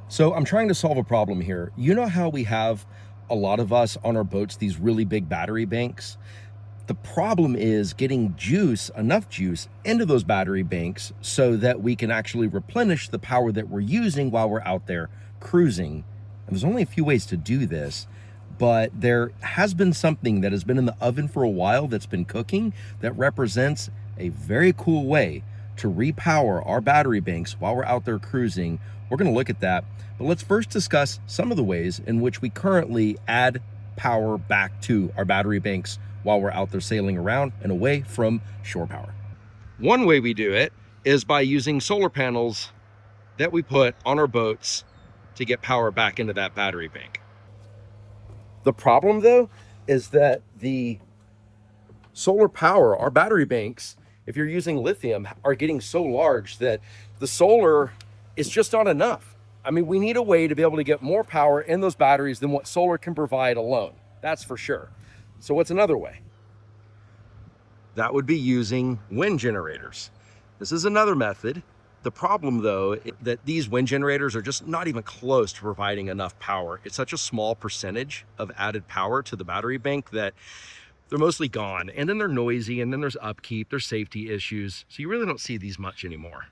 So I'm trying to solve a problem here. You know how we have a lot of us on our boats, these really big battery banks? The problem is getting enough juice into those battery banks so that we can actually replenish the power that we're using while we're out there cruising. And there's only a few ways to do this, but there has been something that has been in the oven for a while that's been cooking that represents a very cool way to repower our battery banks while we're out there cruising. We're going to look at that, but let's first discuss some of the ways in which we currently add power back to our battery banks while we're out there sailing around and away from shore power. One way we do it is by using solar panels that we put on our boats to get power back into that battery bank. The problem though is that the solar power, our battery banks, if you're using lithium, are getting so large that the solar is just not enough. I mean, we need a way to be able to get more power in those batteries than what solar can provide alone. That's for sure. So what's another way? That would be using wind generators. This is another method. The problem though, is that these wind generators are just not even close to providing enough power. It's such a small percentage of added power to the battery bank that they're mostly gone. And then they're noisy, and then there's upkeep, there's safety issues. So you really don't see these much anymore.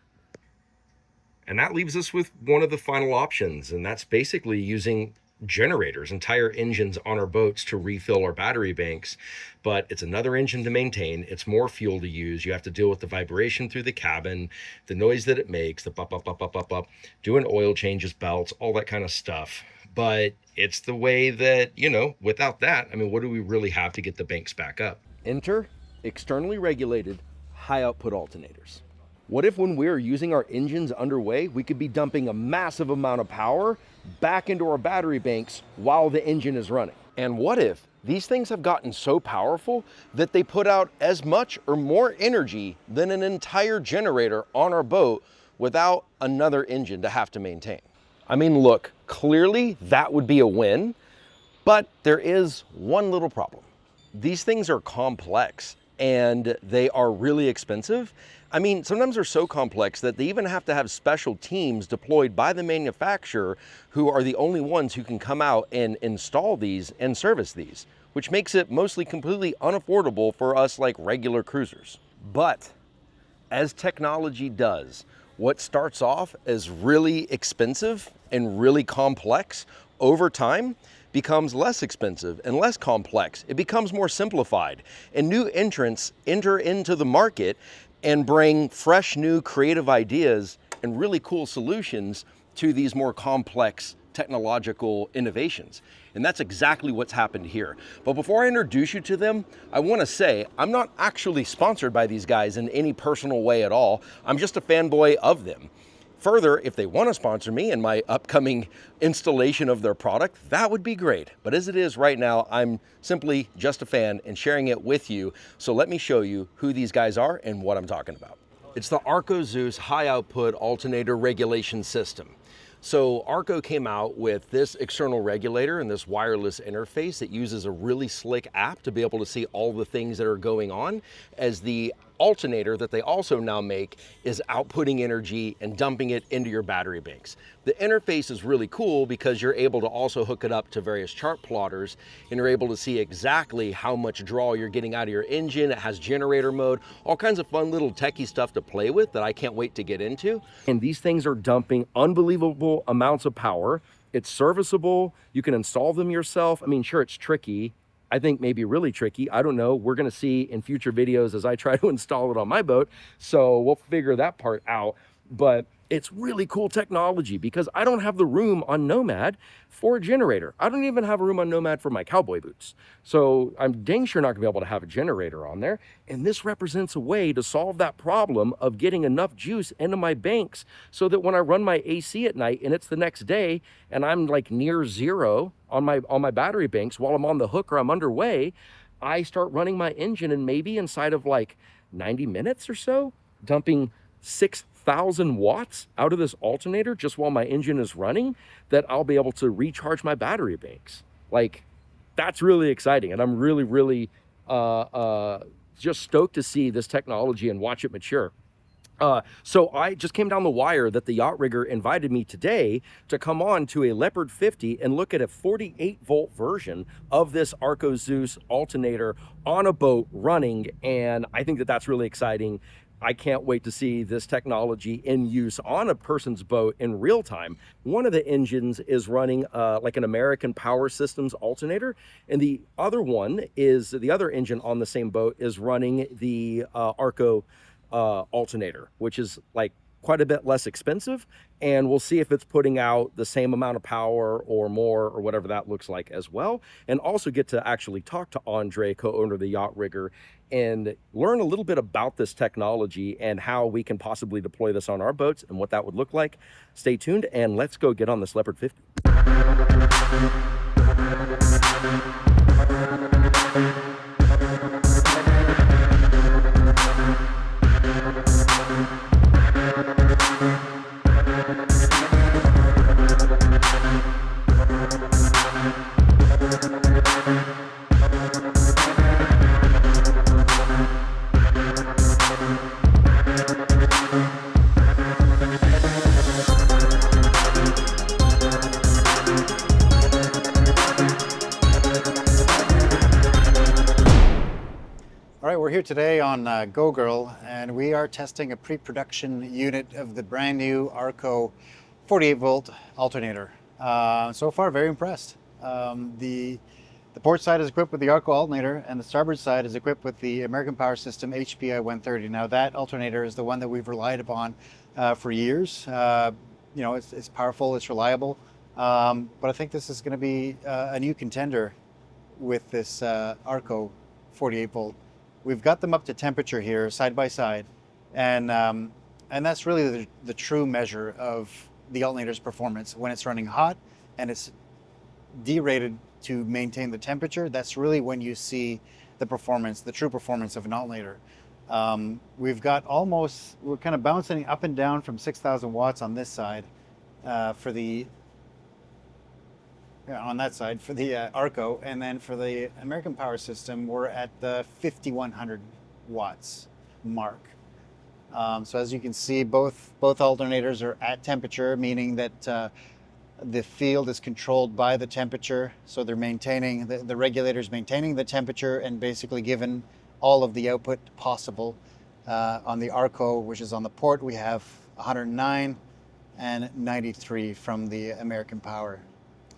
And that leaves us with one of the final options, and that's basically using generators, entire engines on our boats to refill our battery banks. But it's another engine to maintain, it's more fuel to use, you have to deal with the vibration through the cabin, the noise that it makes, the bop, bop, bop, bop, bop, bop, doing oil changes, belts, all that kind of stuff. But it's the way that, you know, without that, I mean, what do we really have to get the banks back up? Enter externally regulated high output alternators. What if when we're using our engines underway, we could be dumping a massive amount of power back into our battery banks while the engine is running? And what if these things have gotten so powerful that they put out as much or more energy than an entire generator on our boat without another engine to have to maintain? I mean, look, clearly that would be a win, but there is one little problem. These things are complex and they are really expensive. I mean, sometimes they're so complex that they even have to have special teams deployed by the manufacturer who are the only ones who can come out and install these and service these, which makes it mostly completely unaffordable for us like regular cruisers. But as technology does, what starts off as really expensive and really complex over time becomes less expensive and less complex. It becomes more simplified, and new entrants enter into the market and bring fresh, new, creative ideas and really cool solutions to these more complex technological innovations. And that's exactly what's happened here. But before I introduce you to them, I want to say I'm not actually sponsored by these guys in any personal way at all. I'm just a fanboy of them. Further, if they want to sponsor me in my upcoming installation of their product, that would be great. But as it is right now, I'm simply just a fan and sharing it with you. So let me show you who these guys are and what I'm talking about. It's the Arco Zeus high output alternator regulation system. So Arco came out with this external regulator and this wireless interface that uses a really slick app to be able to see all the things that are going on, as the alternator that they also now make is outputting energy and dumping it into your battery banks. The interface is really cool because you're able to also hook it up to various chart plotters, and you're able to see exactly how much draw you're getting out of your engine. It has generator mode, all kinds of fun little techie stuff to play with that I can't wait to get into. And these things are dumping unbelievable amounts of power. It's serviceable. You can install them yourself. I mean, sure, it's tricky. I think maybe really tricky. I don't know. We're going to see in future videos as I try to install it on my boat. So we'll figure that part out. But it's really cool technology because I don't have the room on Nomad for a generator. I don't even have a room on Nomad for my cowboy boots. So I'm dang sure not gonna be able to have a generator on there. And this represents a way to solve that problem of getting enough juice into my banks so that when I run my AC at night and it's the next day and I'm like near zero on my battery banks while I'm on the hook or I'm underway, I start running my engine, and maybe inside of like 90 minutes or so, dumping 6,000 watts out of this alternator just while my engine is running, that I'll be able to recharge my battery banks. Like, that's really exciting. And I'm really just stoked to see this technology and watch it mature. So I just came down the wire that the yacht rigger invited me today to come on to a Leopard 50 and look at a 48-volt version of this Arco Zeus alternator on a boat running, and I think that that's really exciting. I can't wait to see this technology in use on a person's boat in real time. One of the engines is running like an American Power Systems alternator, and the other one is the other engine on the same boat is running the Arco alternator, which is like quite a bit less expensive, and we'll see if it's putting out the same amount of power or more or whatever that looks like as well, and also get to actually talk to Andre, co-owner of the Yacht Rigger, and learn a little bit about this technology and how we can possibly deploy this on our boats and what that would look like. Stay tuned, and let's go get on this Leopard 50. All right, we're here today on Go Girl, and we are testing a pre-production unit of the brand new Arco 48-volt alternator. So far, very impressed. The port side is equipped with the Arco alternator, and the starboard side is equipped with the American Power System HPI 130. Now, that alternator is the one that we've relied upon for years. You know, it's powerful, it's reliable, but I think this is going to be a new contender with this Arco 48-volt. We've got them up to temperature here, side by side, and that's really the true measure of the alternator's performance. When it's running hot and it's derated to maintain the temperature, that's really when you see the performance, the true performance of an alternator. We're kind of bouncing up and down from 6,000 watts on this side on that side for the Arco, and then for the American Power System, we're at the 5,100 watts mark. So as you can see, both alternators are at temperature, meaning that the field is controlled by the temperature. So they're maintaining, the regulator's maintaining the temperature and basically given all of the output possible. On the Arco, which is on the port, we have 109 and 93 from the American Power.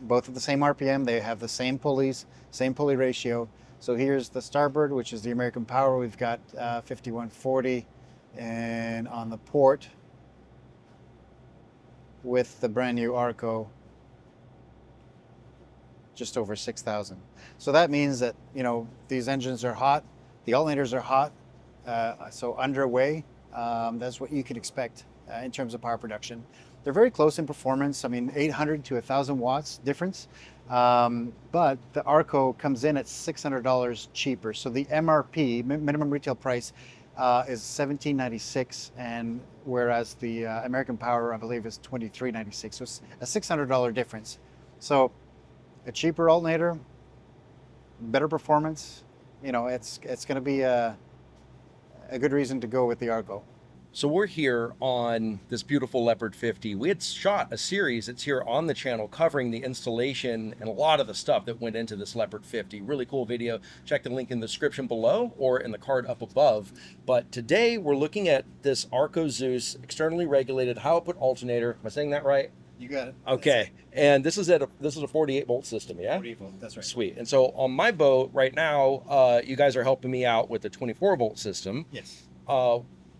Both at the same RPM, they have the same pulleys, same pulley ratio. So here's the starboard, which is the American Power. We've got 5140, and on the port with the brand new Arco, just over 6,000. So that means that, you know, these engines are hot, the alternators are hot, so underway. That's what you can expect in terms of power production. They're very close in performance. I mean, 800 to 1,000 watts difference. But the Arco comes in at $600 cheaper. So the MRP, minimum retail price, is $17.96, and whereas the American Power, I believe, is $23.96. So it's a $600 difference. So a cheaper alternator, better performance. You know, it's going to be a good reason to go with the Arco. So we're here on this beautiful Leopard 50. We had shot a series that's here on the channel covering the installation and a lot of the stuff that went into this Leopard 50. Really cool video. Check the link in the description below or in the card up above. But today we're looking at this Arco Zeus externally regulated high output alternator. Am I saying that right? You got it. Okay. And this is a 48-volt system, yeah? 48-volt, that's right. Sweet. And so on my boat right now, you guys are helping me out with the 24-volt system. Yes.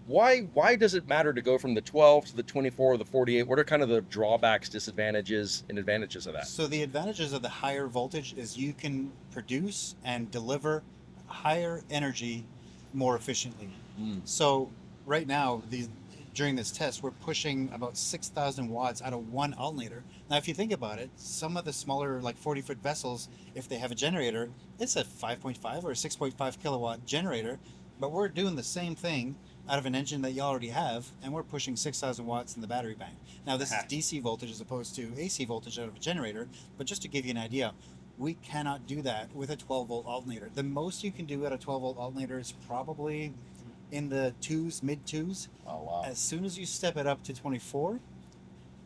Why does it matter to go from the 12 to the 24 or the 48? What are kind of the drawbacks, disadvantages, and advantages of that? So the advantages of the higher voltage is you can produce and deliver higher energy more efficiently. So right now, during this test, we're pushing about 6,000 watts out of one alternator. Now, if you think about it, some of the smaller, like 40-foot vessels, if they have a generator, it's a 5.5 or a 6.5 kilowatt generator, but we're doing the same thing out of an engine that you already have, and we're pushing 6,000 watts in the battery bank. Now, this is DC voltage as opposed to AC voltage out of a generator, but just to give you an idea, we cannot do that with a 12-volt alternator. The most you can do at a 12-volt alternator is probably in the twos, mid twos. Oh, wow. As soon as you step it up to 24,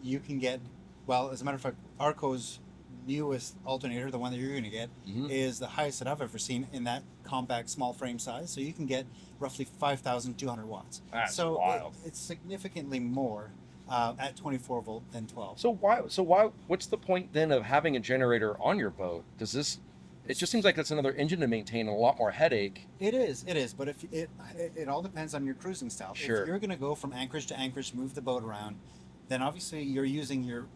you can get, well, as a matter of fact, Arco's newest alternator, the one that you're going to get, is the highest that I've ever seen in that compact small frame size. So you can get roughly 5,200 watts. That's so wild. It's significantly more at 24 volt than 12. So why, what's the point then of having a generator on your boat? It just seems like that's another engine to maintain and a lot more headache. It is, but if it all depends on your cruising style. Sure. If you're going to go from anchorage to anchorage, move the boat around, then obviously you're using your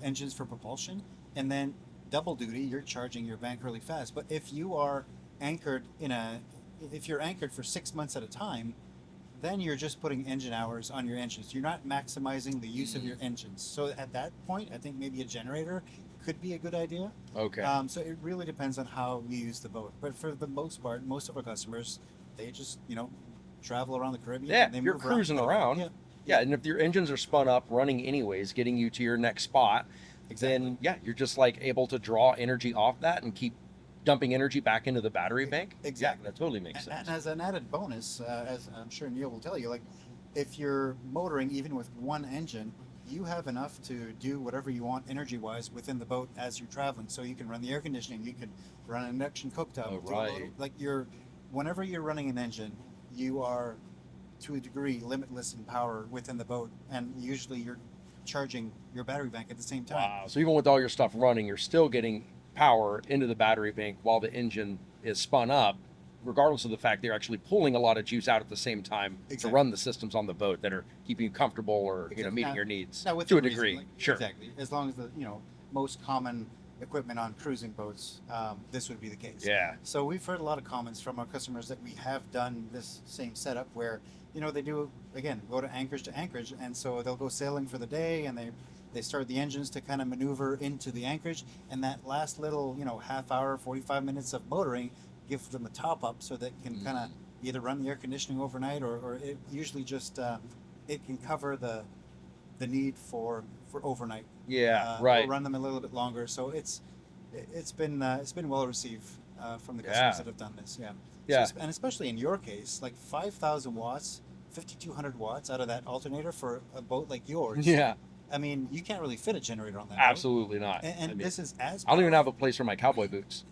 engines for propulsion, and then double duty, you're charging your bank really fast. But if you are anchored if you're anchored for 6 months at a time, then you're just putting engine hours on your engines. You're not maximizing the use of your engines. So at that point, I think maybe a generator could be a good idea. Okay. So it really depends on how you use the boat. But for the most part, most of our customers, they just, travel around the Caribbean. Yeah, And they you're move cruising around. Yeah. Yeah, and if your engines are spun up, running anyways, getting you to your next spot, then yeah, you're just like able to draw energy off that and keep dumping energy back into the battery bank. Exactly. Yeah, that totally makes sense. And as an added bonus, as I'm sure Neil will tell you, like if you're motoring even with one engine, you have enough to do whatever you want energy-wise within the boat as you're traveling. So you can run the air conditioning, you can run an induction cooktop. Oh, right. Whenever you're running an engine, you are to a degree limitless in power within the boat, and usually you're charging your battery bank at the same time. Wow. So even with all your stuff running, you're still getting power into the battery bank while the engine is spun up, regardless of the fact they're actually pulling a lot of juice out at the same time to run the systems on the boat that are keeping you comfortable or meeting your needs now, to a degree. Sure. Exactly. As long as the most common equipment on cruising boats, this would be the case. Yeah. So we've heard a lot of comments from our customers that we have done this same setup where they do again go to anchorage, and so they'll go sailing for the day, and they start the engines to kind of maneuver into the anchorage, and that last little half hour, 45 minutes of motoring gives them a top up so that can kind of either run the air conditioning overnight, or it usually just it can cover the need for overnight. Yeah, right. Or run them a little bit longer. So it's been well received from the customers that have done this. Yeah. Yeah. So, and especially in your case, like 5,000 watts, 5,200 watts out of that alternator for a boat like yours. Yeah. I mean, you can't really fit a generator on that. Absolutely not. And this is as I don't even have a place for my cowboy boots.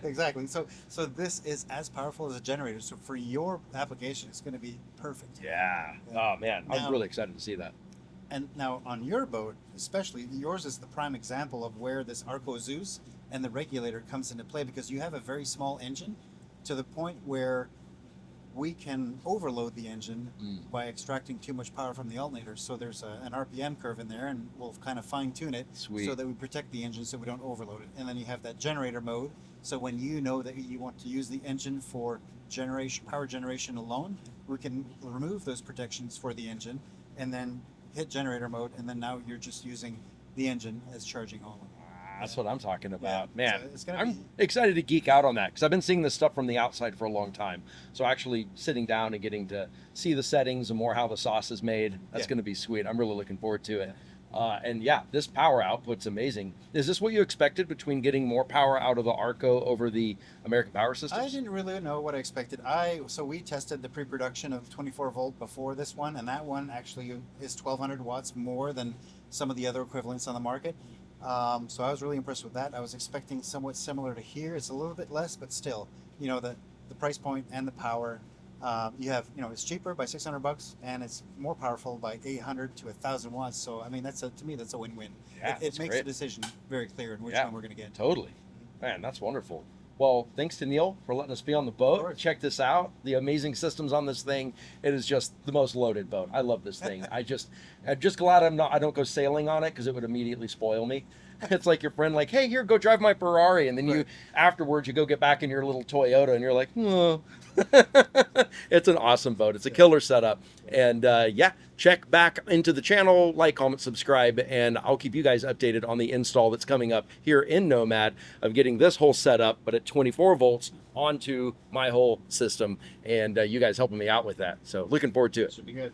Exactly. So this is as powerful as a generator. So for your application, it's going to be perfect. Yeah. Oh man, I'm really excited to see that. And now on your boat, especially yours is the prime example of where this Arco Zeus and the regulator comes into play, because you have a very small engine to the point where we can overload the engine by extracting too much power from the alternator. So there's an RPM curve in there, and we'll kind of fine tune it so that we protect the engine so we don't overload it. And then you have that generator mode. So when you know that you want to use the engine for power generation alone, we can remove those protections for the engine and then hit generator mode. And then now you're just using the engine as charging only. That's what I'm talking about. Man, so I'm excited to geek out on that because I've been seeing this stuff from the outside for a long time. So actually sitting down and getting to see the settings and more how the sauce is made, that's going to be sweet. I'm really looking forward to it. And yeah, this power output's amazing. Is this what you expected between getting more power out of the Arco over the American Power Systems? I didn't really know what I expected. So we tested the pre-production of 24 volt before this one, and that one actually is 1,200 watts more than some of the other equivalents on the market. So I was really impressed with that. I was expecting somewhat similar to here. It's a little bit less, but still, the price point and the power. You have, it's cheaper by $600, and it's more powerful by 800 to 1,000 watts. So I mean, to me, that's a win-win. Yeah, it makes the decision very clear in which one we're going to get. Totally, man, that's wonderful. Well, thanks to Neil for letting us be on the boat. Check this out. The amazing systems on this thing. It is just the most loaded boat. I love this thing. I'm just glad I don't go sailing on it because it would immediately spoil me. It's like your friend like, hey, here, go drive my Ferrari. And then afterwards you go get back in your little Toyota and you're like, oh. It's an awesome boat. It's a killer setup. And check back into the channel, like, comment, subscribe, and I'll keep you guys updated on the install that's coming up here in Nomad of getting this whole setup, but at 24 volts onto my whole system, and you guys helping me out with that. So looking forward to it. Should be good.